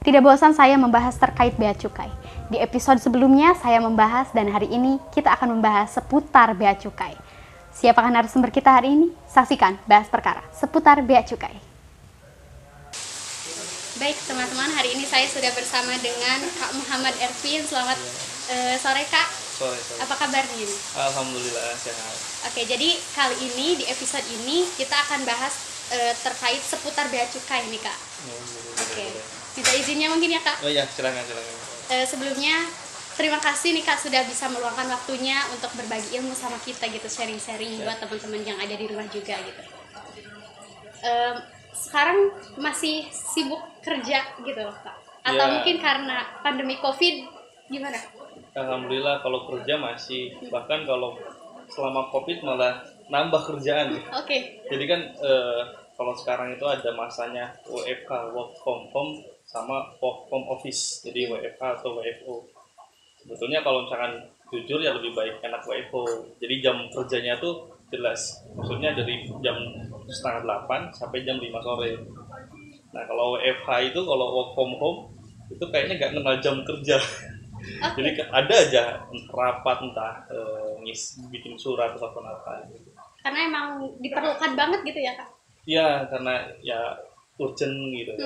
Tidak bosan saya membahas terkait bea cukai. Di episode sebelumnya saya membahas dan hari ini kita akan membahas seputar bea cukai. Siapakah narasumber kita hari ini? Saksikan bahas perkara seputar bea cukai. Baik teman-teman, hari ini saya sudah bersama dengan Kak Muhammad Ervin. Selamat sore Kak. Sore. Apa kabarnya ini? Alhamdulillah sehat. Oke, jadi kali ini di episode ini kita akan bahas terkait seputar bea cukai nih Kak. Oke. Minta izinnya mungkin ya Kak? Oh iya, silakan. Sebelumnya terima kasih nih Kak sudah bisa meluangkan waktunya untuk berbagi ilmu sama kita gitu, sharing-sharing buat teman-teman yang ada di rumah juga gitu. Sekarang masih sibuk kerja gitu loh Kak? Atau Ya. mungkin karena pandemi COVID gimana? Alhamdulillah kalau kerja masih, bahkan kalau selama COVID malah nambah kerjaan. Oke. Jadi kan kalau sekarang itu ada masanya WFH, work from home, sama work from office. Jadi WFH atau WFO. Sebetulnya kalau misalkan jujur ya lebih baik enak WFO. Jadi jam kerjanya tuh jelas. Maksudnya dari jam 7:30 sampai jam 5 sore. Nah kalau WFH itu, kalau work from home, itu kayaknya nggak kenal jam kerja. Jadi ada aja rapat, entah bikin surat atau apa gitu. Karena emang diperlukan banget gitu ya Kak? Iya, karena ya urgent gitu.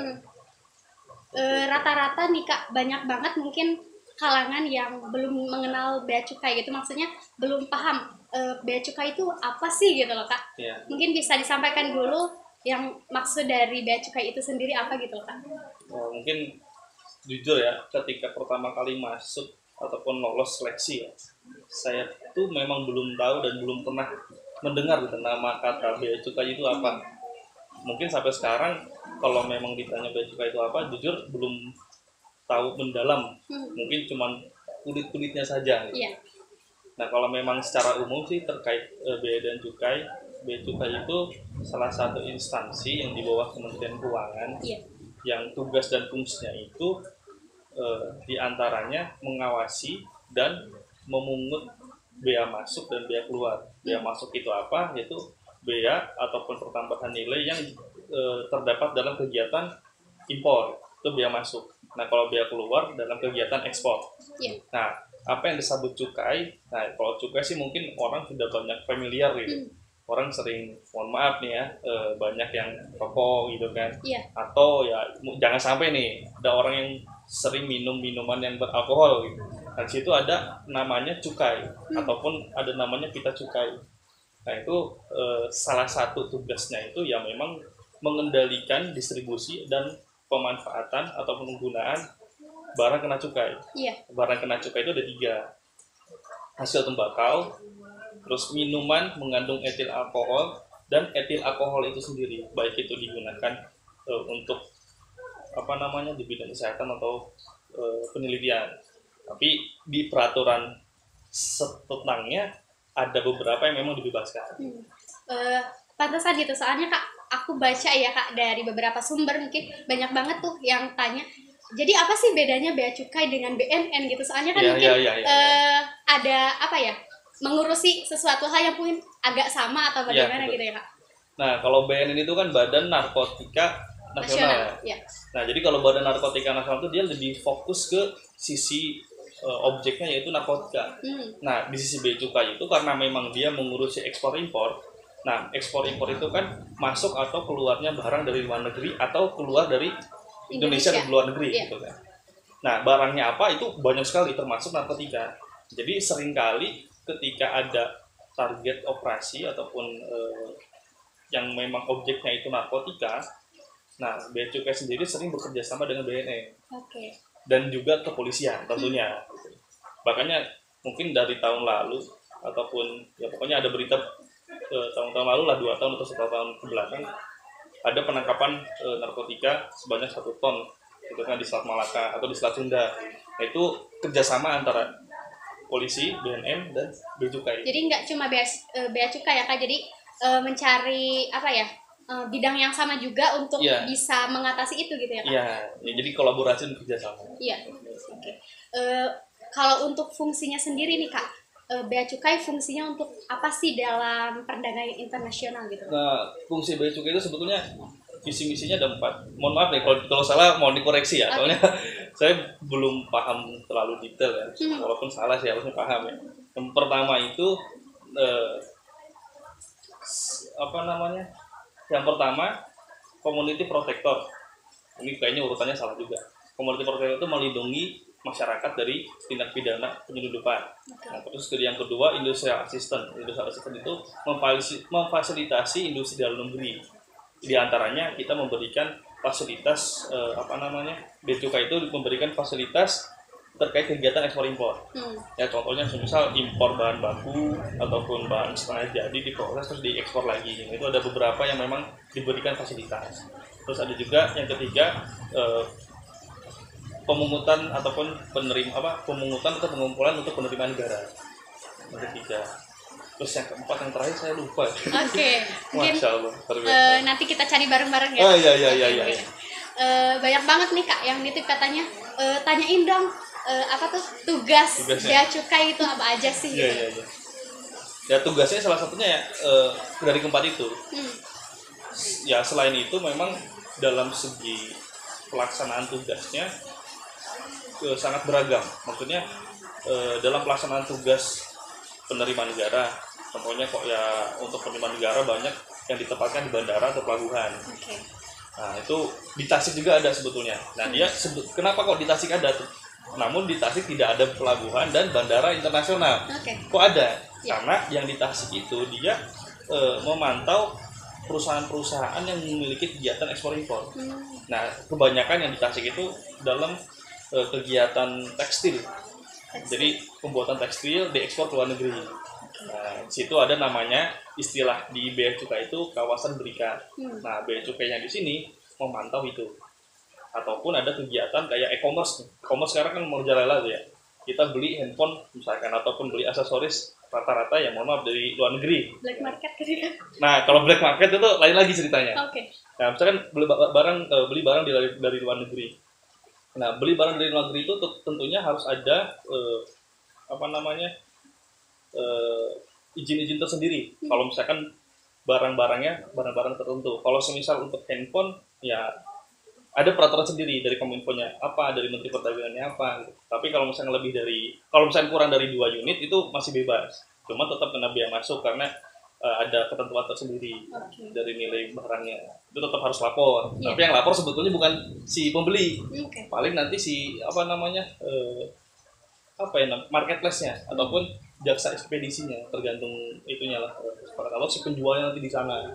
Rata-rata nih Kak, banyak banget mungkin kalangan yang belum mengenal bea cukai gitu, maksudnya belum paham bea cukai itu apa sih gitu loh Kak. Ya. Mungkin bisa disampaikan dulu yang maksud dari bea cukai itu sendiri apa gitu loh Kak. Mungkin jujur ya, ketika pertama kali masuk ataupun lolos seleksi ya, saya tuh memang belum tahu dan belum pernah mendengar gitu, nama kata bea cukai itu apa. Mungkin sampai sekarang kalau memang ditanya bea cukai itu apa, jujur belum tahu mendalam. Mungkin cuman kulit-kulitnya saja. Iya. Nah kalau memang secara umum sih terkait bea dan cukai, bea cukai itu salah satu instansi yang di bawah Kementerian Keuangan. Iya. Yang tugas dan fungsinya itu diantaranya mengawasi dan memungut bea masuk dan bea keluar. Bea masuk itu apa? Yaitu bea ataupun pertambahan nilai yang terdapat dalam kegiatan impor, itu bea masuk. Nah kalau bea keluar dalam kegiatan ekspor. Iya. Nah apa yang disebut cukai? Nah kalau cukai sih mungkin orang sudah banyak familiar gitu. Orang sering, mohon maaf nih ya, banyak yang rokok gitu kan. Iya. Atau ya jangan sampai nih ada orang yang sering minum minuman yang beralkohol gitu. Nah di situ ada namanya cukai ataupun ada namanya pita cukai. Nah itu salah satu tugasnya itu ya memang mengendalikan distribusi dan pemanfaatan atau penggunaan barang kena cukai. Iya. Barang kena cukai itu ada 3. Hasil tembakau, terus minuman mengandung etil alkohol, dan etil alkohol itu sendiri, baik itu digunakan untuk di bidang kesehatan atau penelitian. Tapi di peraturan tentangnya ada beberapa yang memang dibebaskan. Pantesan gitu, soalnya Kak, aku baca ya Kak dari beberapa sumber, mungkin banyak banget tuh yang tanya, jadi apa sih bedanya bea cukai dengan BNN gitu? Soalnya kan ada apa ya, mengurusi sesuatu hal yang mungkin agak sama atau bagaimana gitu ya Kak? Nah kalau BNN itu kan Badan Narkotika Nasional. Ya. Nah jadi kalau Badan Narkotika Nasional itu dia lebih fokus ke sisi objeknya yaitu narkotika. Nah di sisi bea cukai itu karena memang dia mengurusi ekspor impor. Nah ekspor impor itu kan masuk atau keluarnya barang dari luar negeri atau keluar dari Indonesia ke luar negeri gitu kan. Nah barangnya apa itu banyak sekali termasuk narkotika. Jadi seringkali ketika ada target operasi ataupun yang memang objeknya itu narkotika, nah bea cukai sendiri sering bekerja sama dengan BNN. Oke. Dan juga kepolisian tentunya. Makanya mungkin dari tahun lalu ataupun ya pokoknya ada berita tahun-tahun lalu lah, 2 tahun atau 1 tahun kebelakang ada penangkapan narkotika sebanyak 1 ton itu kan di Selat Malaka atau di Selat Sunda. Nah, itu kerjasama antara polisi, BNN, dan bea cukai. Jadi nggak cuma bea cukai ya Kak, jadi mencari apa ya, bidang yang sama juga untuk bisa mengatasi itu gitu ya Kak? Iya, ya, jadi kolaborasi dan kerjasama. Iya, oke. Kalau untuk fungsinya sendiri nih Kak, Bea Cukai fungsinya untuk apa sih dalam perdagangan internasional gitu? Nah, fungsi Bea Cukai itu sebetulnya visi-misinya ada 4. Mohon maaf nih kalau salah mau dikoreksi ya. Okay. Soalnya saya belum paham terlalu detail ya. Walaupun salah sih harusnya paham ya. Yang pertama itu Yang pertama community protector. Ini kayaknya urutannya salah juga. Community protector itu melindungi masyarakat dari tindak pidana penyeludupan. Okay. Nah, terus yang kedua industrial assistant. Industrial assistant itu memfasilitasi industri dalam negeri. Di antaranya kita memberikan fasilitas Bea Cukai itu memberikan fasilitas terkait kegiatan ekspor impor. Ya contohnya misal impor bahan baku ataupun bahan setengah jadi diproses terus diekspor lagi. Itu ada beberapa yang memang diberikan fasilitas. Terus ada juga yang ketiga pemungutan ataupun pemungutan atau pengumpulan untuk penerimaan negara. Yang ketiga. Terus yang keempat, yang terakhir saya lupa. Oke. Mungkin nanti kita cari bareng-bareng ya. Oh iya. Banyak banget nih Kak yang nitip katanya tanyain dong tugasnya Bea Cukai itu apa aja sih? Iya. Ya tugasnya salah satunya ya dari keempat itu. Ya selain itu memang dalam segi pelaksanaan tugasnya sangat beragam. Maksudnya dalam pelaksanaan tugas penerimaan negara, contohnya untuk penerimaan negara banyak yang ditempatkan di bandara atau pelabuhan. Okay. Nah itu di Tasik juga ada sebetulnya. Nah kenapa kok di Tasik ada? Namun di Tasik tidak ada pelabuhan dan bandara internasional. Okay. Kok ada? Karena yang di Tasik itu dia memantau perusahaan-perusahaan yang memiliki kegiatan ekspor impor. Nah kebanyakan yang di Tasik itu dalam kegiatan tekstil. Jadi pembuatan tekstil diekspor ke luar negeri. Nah, di situ ada namanya istilah di Bea Cukai itu kawasan berikat. Nah, Bea Cukainya di sini memantau itu. Ataupun ada kegiatan kayak e-commerce. E-commerce sekarang kan merajalela ya. Kita beli handphone misalkan ataupun beli aksesoris rata-rata yang mohon maaf dari luar negeri. Black market gitu. Nah, kalau black market itu lain lagi ceritanya. Oke. Nah, misalkan beli barang dari luar negeri. Nah, beli barang dari luar negeri itu tentunya harus ada izin-izin tersendiri. Kalau misalkan barang-barang tertentu. Kalau semisal untuk handphone, ya ada peraturan sendiri dari Kominfo-nya apa, dari Menteri Perdagangannya apa. Gitu. Tapi kalau misalnya kurang dari 2 unit itu masih bebas. Cuma tetap kena biaya masuk karena ada ketentuan tersendiri dari nilai barangnya. Itu tetap harus lapor. Tapi yang lapor sebetulnya bukan si pembeli. Paling nanti si marketplace-nya ataupun jaksa ekspedisinya, tergantung itunya lah. Kalau si penjualnya nanti di sana.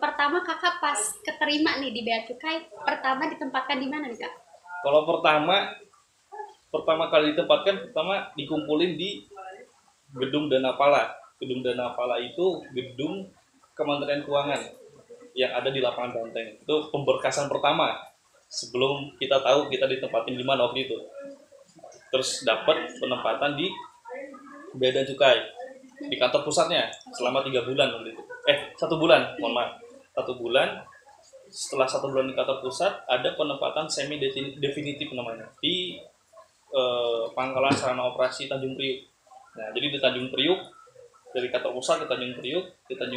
Pertama Kakak pas keterima nih di Bea Cukai, pertama ditempatkan di mana nih Kak? Kalau pertama kali ditempatkan, dikumpulin di Gedung Danapala. Gedung Danapala itu gedung Kementerian Keuangan yang ada di lapangan Banteng. Itu pemberkasan pertama sebelum kita tahu kita ditempatin di mana waktu itu. Terus dapat penempatan di Bea dan Cukai di kantor pusatnya selama 3 bulan waktu itu. 1 bulan, mohon maaf. 1 bulan. Setelah 1 bulan di kantor pusat ada penempatan semi definitif namanya di Pangkalan Sarana Operasi Tanjung Priuk. Nah, jadi di Tanjung Priuk, dari kantor pusat ke Tanjung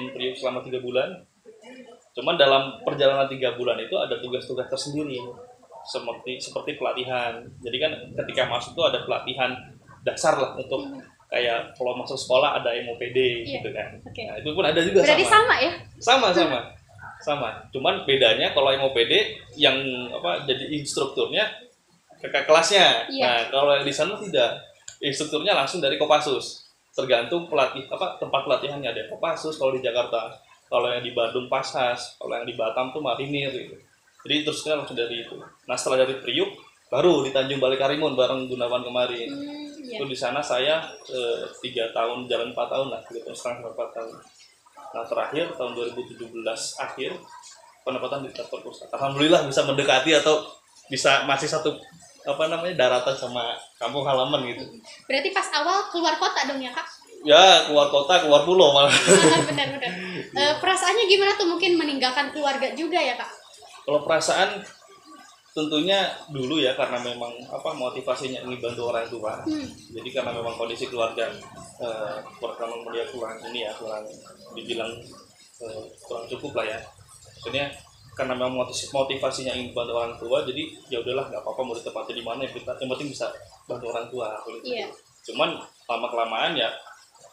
Priuk selama 3 bulan. Cuman dalam perjalanan 3 bulan itu ada tugas-tugas tersendiri, seperti pelatihan. Jadi kan ketika masuk itu ada pelatihan dasar lah untuk kayak kalau masuk sekolah ada MOPD gitu kan. Okay. Nah, itu pun ada juga. Berarti sama ya? Sama. Cuman bedanya kalau MOPD yang jadi instrukturnya kakak kelasnya. Nah, kalau yang di sana tidak. Instrukturnya langsung dari Kopassus. Tergantung tempat pelatihannya, ada Kopassus kalau di Jakarta. Kalau yang di Bandung Pashas, kalau yang di Batam tuh Marinir gitu. Jadi terusnya langsung dari itu. Nah, setelah dari Priuk baru di Tanjung Balai Karimun bareng Gunawan kemarin. Itu di sana saya 3 tahun, jalan 4 tahun lah, 3 tahun setengah 4 tahun. Nah, terakhir tahun 2017 akhir penempatan di kantor pusat. Alhamdulillah bisa mendekati atau bisa masih satu daratan sama kampung halaman gitu. Berarti pas awal keluar kota dong ya Kak? Ya, keluar kota, keluar pulau malah. Benar. Perasaannya gimana tuh, mungkin meninggalkan keluarga juga ya Kak? Kalau perasaan tentunya dulu ya karena memang motivasinya ingin bantu orang tua. Jadi karena memang kondisi keluarga pertama dia kurang dibilang kurang cukup lah ya. Akhirnya karena memang motivasinya ingin bantu orang tua, jadi ya udahlah nggak apa-apa mau ditempatnya di mana, yang penting bisa bantu orang tua. Iya. Cuman lama kelamaan ya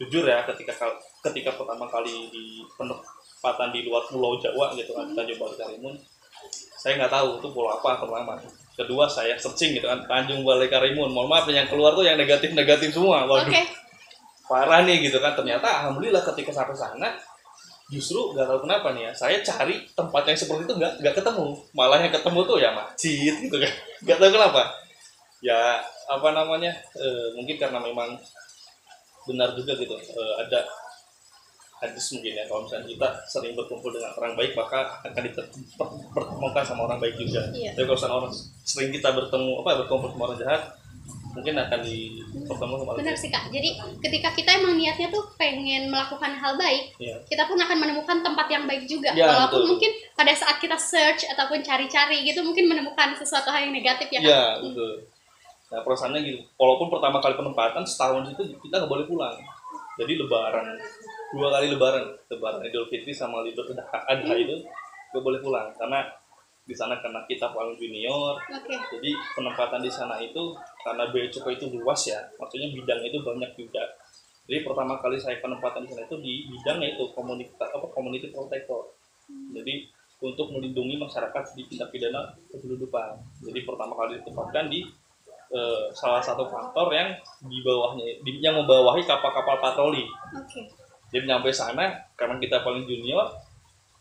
jujur ya ketika pertama kali di penempatan di luar Pulau Jawa gitu kan, Tanjung Balai Karimun, saya nggak tahu itu pulau apa pertama. Kedua saya searching gitu kan, Tanjung Balai Karimun, mohon maaf yang keluar tuh yang negatif semua. Waduh, parah nih gitu kan. Ternyata alhamdulillah ketika sampai sana justru nggak tahu kenapa nih ya, saya cari tempat yang seperti itu nggak ketemu, malah yang ketemu tuh ya masjid gitu kan. Nggak tahu kenapa ya, mungkin karena memang benar juga gitu, ada hadis mungkin ya, kalau misalnya kita sering berkumpul dengan orang baik maka akan dipertemukan sama orang baik juga. Tapi kalau orang sering kita berkumpul sama orang jahat, mungkin akan dipertemukan sama orang. Benar sih Kak. Jadi ketika kita emang niatnya tuh pengen melakukan hal baik, kita pun akan menemukan tempat yang baik juga. Walaupun betul. Mungkin pada saat kita search ataupun cari-cari gitu mungkin menemukan sesuatu hal yang negatif ya Kak. Iya betul. Nah perasaannya gitu. Walaupun pertama kali penempatan setahun itu kita nggak boleh pulang. Jadi dua kali lebaran Idul Fitri sama Idul Adha itu gak boleh pulang karena di sana karena kita paling junior. Jadi penempatan di sana itu karena bea cukai itu luas ya, maksudnya bidang itu banyak juga. Jadi pertama kali saya penempatan di sana itu di bidangnya itu community protector. Jadi untuk melindungi masyarakat di tindak pidana kependudukan. Jadi pertama kali ditempatkan di salah satu kantor yang yang membawahi kapal-kapal patroli. Jadi nyampe sana karena kita paling junior,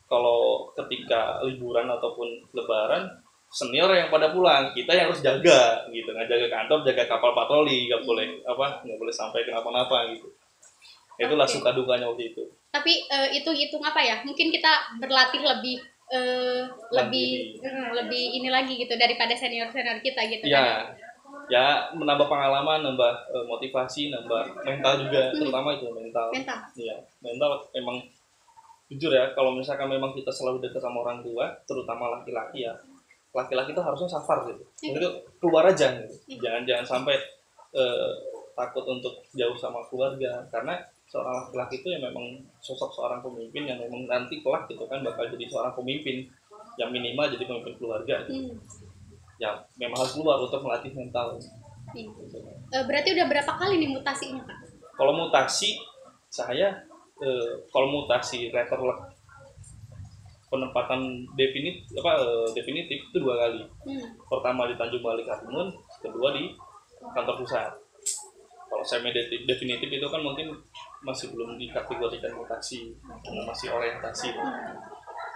kalau ketika liburan ataupun lebaran senior yang pada pulang, kita yang harus jaga gitu, jaga kantor, jaga kapal patroli, nggak boleh sampai kenapa-napa gitu. Itulah suka dukanya waktu itu. Tapi hitung apa ya? Mungkin kita berlatih lebih ini lagi gitu daripada senior kita gitu ya. Kan? Ya menambah pengalaman, nambah motivasi, nambah mental juga, terutama itu mental. Iya, mental emang jujur ya, kalau misalkan memang kita selalu dekat sama orang tua, terutama laki-laki ya, laki-laki itu harusnya safar gitu, itu keluar aja gitu. Jangan sampai takut untuk jauh sama keluarga, karena seorang laki-laki itu yang memang sosok seorang pemimpin yang memang nanti kelak gitu kan bakal jadi seorang pemimpin yang minimal jadi pemimpin keluarga gitu. Ya memang harus keluar untuk melatih mental. Berarti udah berapa kali nih mutasinya Kak? Kalau mutasi saya letter penempatan definitif itu 2 kali. Pertama di Tanjung Balai Karimun, kedua di kantor pusat. Kalau semi definitif itu kan mungkin masih belum dikategorikan mutasi, masih orientasi.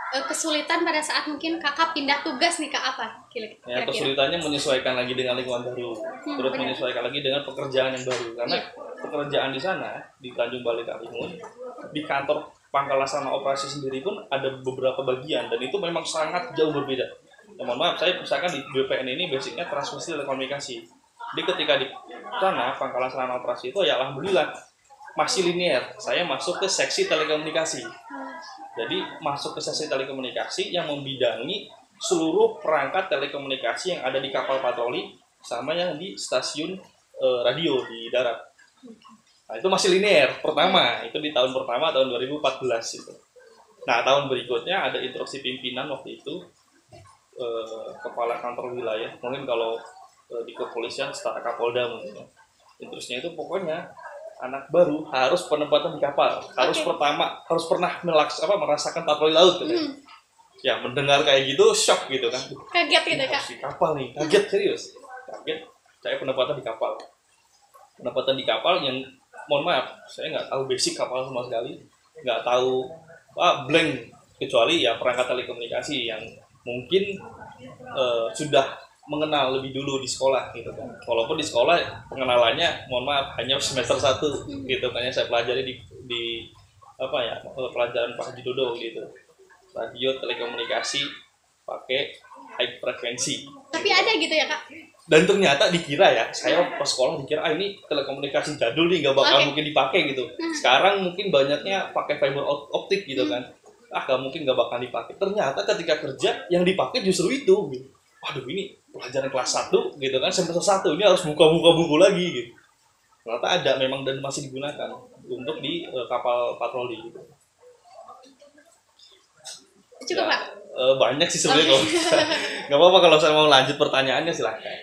Kesulitan pada saat mungkin kakak pindah tugas nih Kak apa? Ya, kesulitannya menyesuaikan lagi dengan lingkungan baru, terus menyesuaikan lagi dengan pekerjaan yang baru, karena pekerjaan di sana di Tanjung Balai Karimun, di kantor Pangkal Laksana Operasi sendiri pun ada beberapa bagian dan itu memang sangat jauh berbeda. Ya, mohon maaf, saya misalkan di BPN ini basicnya transmisi telekomunikasi. Jadi ketika di sana Pangkal Laksana Operasi itu ya alhamdulillah masih linear. Saya masuk ke seksi telekomunikasi. Jadi masuk ke seksi telekomunikasi yang membidangi seluruh perangkat telekomunikasi yang ada di kapal patroli sama yang di stasiun radio di darat. Nah itu masih linear. Pertama itu di tahun pertama tahun 2014 itu. Nah tahun berikutnya ada instruksi pimpinan waktu itu kepala kantor wilayah. Mungkin kalau di kepolisian setara Kapolda mungkin. Instruksinya itu pokoknya anak baru harus penempatan di kapal, harus pernah merasakan patroli laut gitu. Ya mendengar kayak gitu shock gitu kan. Kaget gitu Kak. Di kapal nih, kaget serius. Kaget. Saya penempatan di kapal. Penempatan di kapal yang mohon maaf, saya nggak tahu basic kapal sama sekali, nggak tahu blank kecuali ya perangkat telekomunikasi yang mungkin sudah mengenal lebih dulu di sekolah gitu kan. Walaupun di sekolah pengenalannya mohon maaf hanya semester 1 gitu kan, saya pelajari di pelajaran Pak Haji Dodo gitu. Radio telekomunikasi pakai high frekuensi. Tapi ada gitu ya Kak? Dan ternyata dikira ya, saya pas sekolah dikira ini telekomunikasi jadul nih, nggak bakal mungkin dipakai gitu. Sekarang mungkin banyaknya pakai fiber optik gitu kan. Nggak mungkin nggak bakal dipakai. Ternyata ketika kerja yang dipakai justru itu gitu. waduh ini pelajaran kelas 1 gitu kan, semester 1 ini harus buka-buka buku lagi gitu. Ternyata ada memang dan masih digunakan untuk di kapal patroli gitu. Cukup ya, Pak? Banyak sih sebenarnya. Nggak apa-apa kalau saya mau lanjut pertanyaannya silahkan.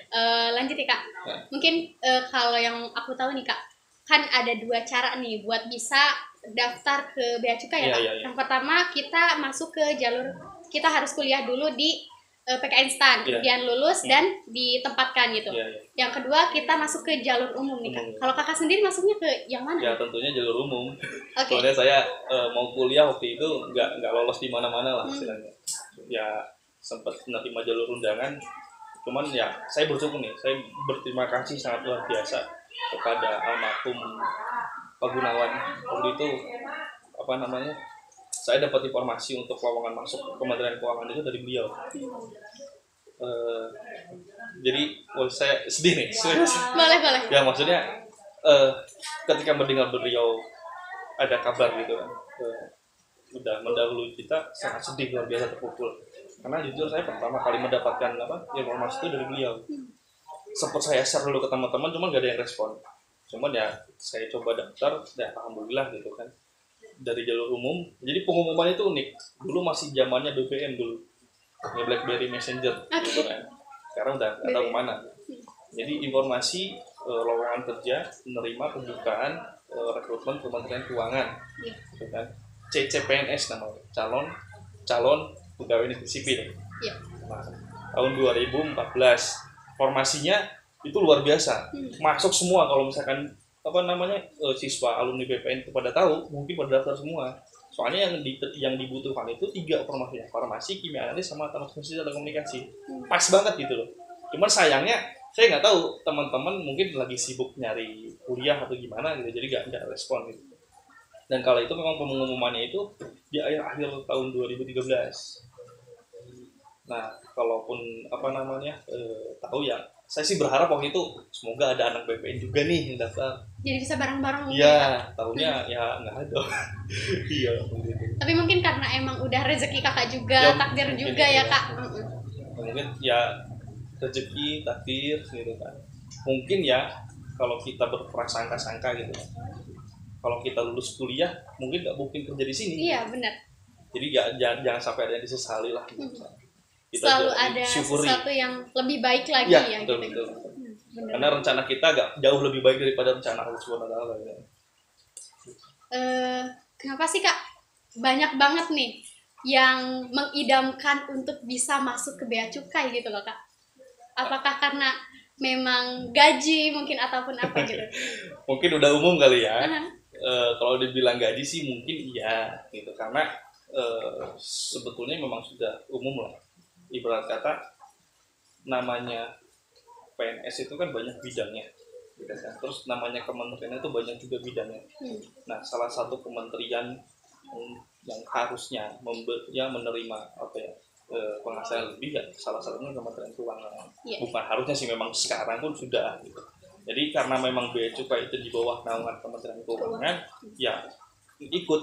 Lanjut ya Kak. Mungkin kalau yang aku tahu nih Kak, kan ada 2 cara nih buat bisa daftar ke Bea Cukai ya Kak. Yang pertama kita masuk ke jalur, kita harus kuliah dulu di PKN STAN, kemudian lulus dan ditempatkan gitu. Yang kedua kita masuk ke jalur umum nih Kak. Kalau Kakak sendiri masuknya ke yang mana? Ya tentunya jalur umum. Soalnya saya mau kuliah waktu itu nggak lolos di mana-mana lah istilahnya. Ya sempat menerima jalur undangan, cuman ya saya bersyukur nih, saya berterima kasih sangat luar biasa kepada almarhum Pak Gunawan. Waktu itu saya dapat informasi untuk lowongan masuk Kementerian Keuangan itu dari beliau. Jadi saya sedih nih. Boleh. Ya maksudnya ketika mendengar beliau ada kabar gitu kan, udah mendahului kita, sangat sedih, luar biasa, terpukul. Karena jujur saya pertama kali mendapatkan informasi itu dari beliau. Sempat saya share dulu ke teman-teman, cuma gak ada yang respon. Cuman ya saya coba daftar, ya alhamdulillah gitu kan, dari jalur umum. Jadi pengumumannya itu unik. Dulu masih zamannya BBM dulu, ya BlackBerry Messenger gitu kan. Sekarang udah nggak tahu kemana. Jadi informasi lowongan kerja, menerima pembukaan rekrutmen Kementerian Keuangan, gitu kan. CCPNS namanya, calon pegawai negeri sipil. Nah, tahun 2014 formasinya itu luar biasa, masuk semua. Kalau misalkan siswa alumni BPN itu pada tahu, mungkin pada daftar semua. Soalnya yang dibutuhkan itu 3 formasinya, farmasi, kimia analis, sama transmisi dan komunikasi. Pas banget gitu loh. Cuman sayangnya saya nggak tahu, teman-teman mungkin lagi sibuk nyari kuliah atau gimana gitu, jadi nggak respon gitu. Dan kala itu memang pengumumannya itu di akhir tahun 2013. Nah, kalaupun tahu ya, saya sih berharap waktu itu semoga ada anak BPN juga nih yang daftar. Jadi bisa bareng-bareng. Iya, tahunya ya nggak ada. Iya. Tapi mungkin karena emang udah rezeki kakak juga, ya, takdir juga ya Kak. Mungkin ya rezeki, takdir gitu kan. Mungkin ya kalau kita berprasangka-sangka gitu. Kalau kita lulus kuliah, mungkin nggak mungkin kerja di sini. Iya, benar. Jadi jangan sampai ada yang disesali lah. Gitu. Kita selalu ada syukuri sesuatu yang lebih baik lagi ya betul, gitu. Betul. Karena rencana kita jauh lebih baik daripada rencana Allah Subhanahu wa taala. Kenapa sih Kak banyak banget nih yang mengidamkan untuk bisa masuk ke Bea Cukai gitu loh Kak? Apakah karena memang gaji mungkin ataupun apa gitu? Mungkin udah umum kali ya. Kalau dibilang gaji sih mungkin iya gitu, karena sebetulnya memang sudah umum lah. Ibarat kata namanya PNS itu kan banyak bidangnya, gitu kan. Terus namanya kementerian itu banyak juga bidangnya. Nah, salah satu kementerian yang harusnya menerima penghasilan lebih, ya salah satunya Kementerian Keuangan. Bukan harusnya sih, memang sekarang pun sudah gitu. Jadi karena memang Bea Cukai itu di bawah naungan Kementerian Keuangan, ya ikut.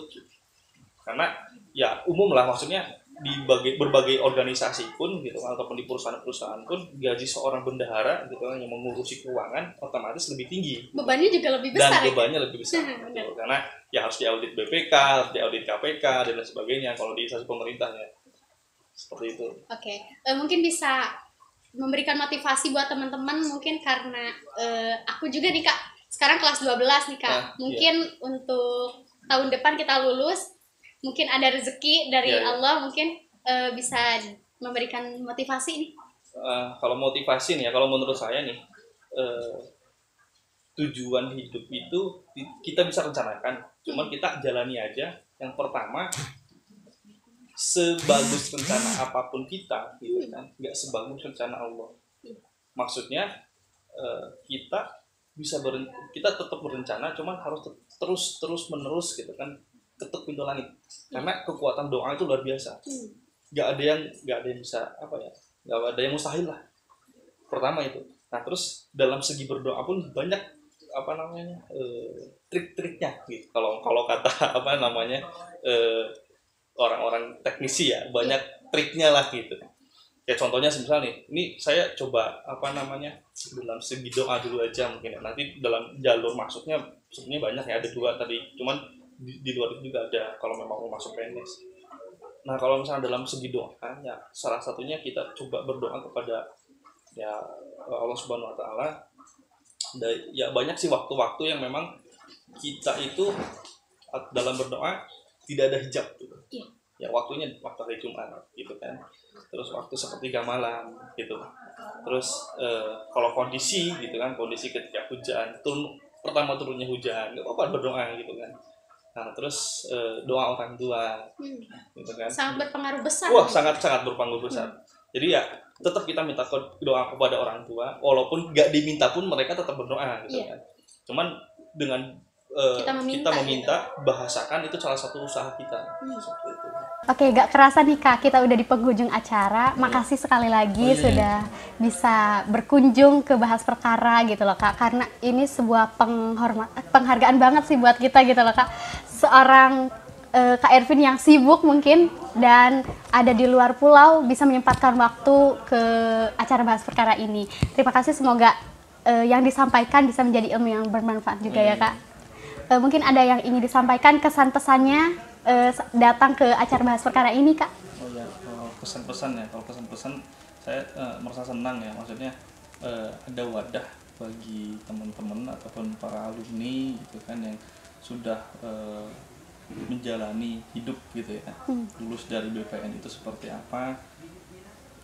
Karena ya umum lah, maksudnya di berbagai organisasi pun gitu, ataupun di perusahaan-perusahaan pun, gaji seorang bendahara gitu yang mengurusi keuangan otomatis lebih tinggi. Bebannya juga lebih besar. Dan bebannya lebih besar. Gitu. Karena ya harus diaudit BPK, harus diaudit KPK dan lain sebagainya kalau di instansi pemerintahnya. Seperti itu. Oke. Mungkin bisa memberikan motivasi buat teman-teman, mungkin karena aku juga nih Kak, sekarang kelas 12 nih Kak. Mungkin untuk tahun depan kita lulus, mungkin ada rezeki dari Allah, mungkin bisa memberikan motivasi nih. Kalau motivasi nih ya, kalau menurut saya nih, tujuan hidup itu kita bisa rencanakan, cuman kita jalani aja. Yang pertama, sebagus rencana apapun kita gitu kan, nggak sebagus rencana Allah. Maksudnya kita kita tetap berencana, cuman harus terus menerus gitu kan, ketuk pintu langit. Karena kekuatan doa itu luar biasa. Nggak ada yang bisa nggak ada yang mustahil lah. Pertama itu. Nah, terus dalam segi berdoa pun banyak trik-triknya gitu. Kalau kata orang-orang teknisi ya, banyak triknya lah gitu. Ya contohnya misalnya nih, ini saya coba dalam segi doa dulu aja mungkin. Nanti dalam jalur masuknya sebenarnya banyak ya, ada 2 tadi. Cuman di luar itu juga ada kalau memang mau masuk PNS. Nah kalau misalnya dalam segi doa, ya salah satunya kita coba berdoa kepada ya Allah Subhanahu Wa Taala. Ya banyak sih waktu-waktu yang memang kita itu dalam berdoa tidak ada hijab gitu. Ya waktunya waktu hari Jumat gitu kan, terus waktu sepertiga malam gitu, terus kalau kondisi gitu kan, kondisi ketika hujan pertama turunnya hujan nggak apa-apa berdoa gitu kan. Nah terus doa orang tua gitu kan, sangat berpengaruh besar. Sangat berpengaruh besar. Jadi ya tetap kita minta doa kepada orang tua, walaupun nggak diminta pun mereka tetap berdoa gitu kan. Cuman dengan kita meminta gitu. Bahasakan itu salah satu usaha kita. Itu. Oke, gak kerasa nih Kak, kita udah di penghujung acara. Makasih sekali lagi sudah bisa berkunjung ke Bahas Perkara gitu loh Kak. Karena ini sebuah penghargaan banget sih buat kita gitu loh Kak. Seorang Kak Ervin yang sibuk mungkin dan ada di luar pulau bisa menyempatkan waktu ke acara Bahas Perkara ini. Terima kasih, semoga yang disampaikan bisa menjadi ilmu yang bermanfaat juga ya Kak. Mungkin ada yang ingin disampaikan kesan-pesannya datang ke acara Bahas Perkara ini Kak? Oh ya, pesan-pesan ya. Kalau pesan-pesan saya merasa senang ya, maksudnya ada wadah bagi teman-teman ataupun para alumni gitu kan yang sudah menjalani hidup gitu ya, lulus dari BPN itu seperti apa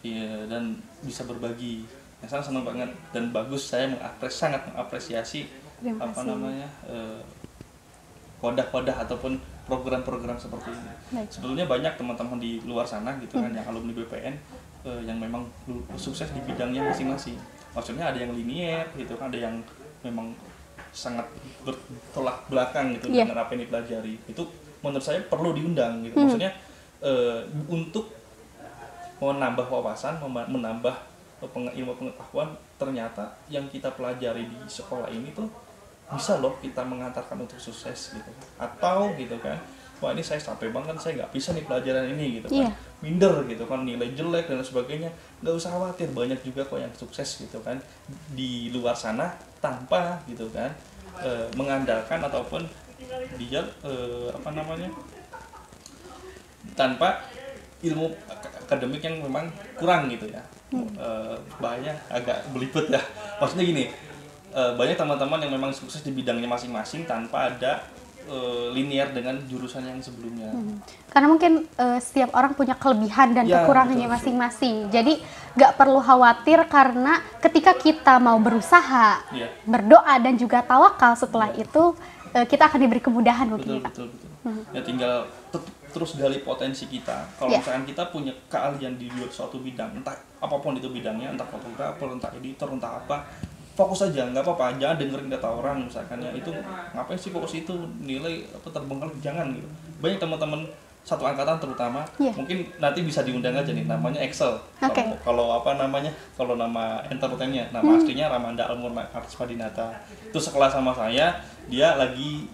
ya, dan bisa berbagi. Ya, saya senang banget dan bagus, saya sangat mengapresiasi wadah-wadah ataupun program-program seperti ini. Sebetulnya banyak teman-teman di luar sana gitu kan yang alumni BPN yang memang sukses di bidangnya masing-masing. Maksudnya ada yang linier gitu kan, ada yang memang sangat bertolak belakang gitu dengan apa yang dipelajari. Itu menurut saya perlu diundang gitu. Maksudnya untuk menambah wawasan, menambah ilmu pengetahuan, ternyata yang kita pelajari di sekolah ini tuh bisa loh kita mengantarkan untuk sukses gitu, atau gitu kan, wah ini saya capek banget, saya nggak bisa nih pelajaran ini gitu kan, minder gitu kan, nilai jelek dan sebagainya. Nggak usah khawatir, banyak juga kok yang sukses gitu kan di luar sana tanpa gitu kan mengandalkan ataupun dia tanpa ilmu akademik yang memang kurang gitu ya. Bahaya agak belibet ya, maksudnya gini, banyak teman-teman yang memang sukses di bidangnya masing-masing tanpa ada linear dengan jurusan yang sebelumnya. Karena mungkin setiap orang punya kelebihan dan kekurangannya masing-masing. Jadi gak perlu khawatir, karena ketika kita mau berusaha, berdoa dan juga tawakal, setelah itu kita akan diberi kemudahan mungkin. Betul. Ya tinggal terus gali potensi kita. Kalau misalkan kita punya keahlian di suatu bidang, entah apapun itu bidangnya, entah fotografer, entah editor, entah apa, fokus aja, nggak apa-apa, jangan dengerin kata orang misalkan ya, itu ngapain sih fokus itu, nilai terbengkalai, jangan gitu. Banyak teman-teman satu angkatan terutama, mungkin nanti bisa diundang aja nih, namanya Excel. Kalau nama entertainnya, nama aslinya Ramanda Almurna Arspadinata. Itu sekelas sama saya, dia lagi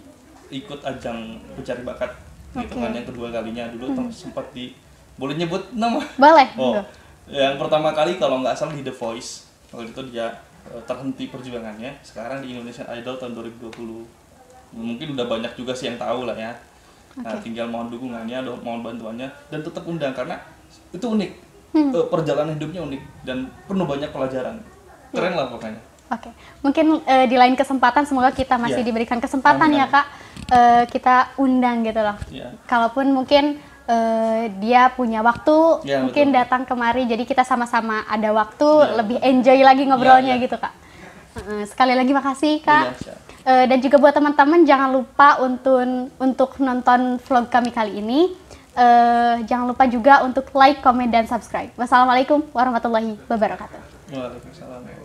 ikut ajang pencari bakat gitu kan, yang kedua kalinya. Dulu sempat boleh nyebut nama? Boleh. Yang pertama kali kalau nggak salah di The Voice, waktu itu dia terhenti perjuangannya. Sekarang di Indonesian Idol tahun 2020, mungkin udah banyak juga sih yang tahu lah ya. Nah tinggal mohon dukungannya, mohon bantuannya, dan tetap undang karena itu unik. Perjalanan hidupnya unik dan penuh banyak pelajaran. Keren lah pokoknya. Mungkin di lain kesempatan semoga kita masih diberikan kesempatan ya Kak, kita undang gitu loh. Kalaupun mungkin dia punya waktu, mungkin datang kemari, jadi kita sama-sama ada waktu, lebih enjoy lagi ngobrolnya gitu Kak. Sekali lagi makasih Kak. Dan juga buat teman-teman, jangan lupa untuk nonton vlog kami kali ini. Jangan lupa juga untuk like, comment, dan subscribe. Wassalamualaikum warahmatullahi wabarakatuh. Waalaikumsalam.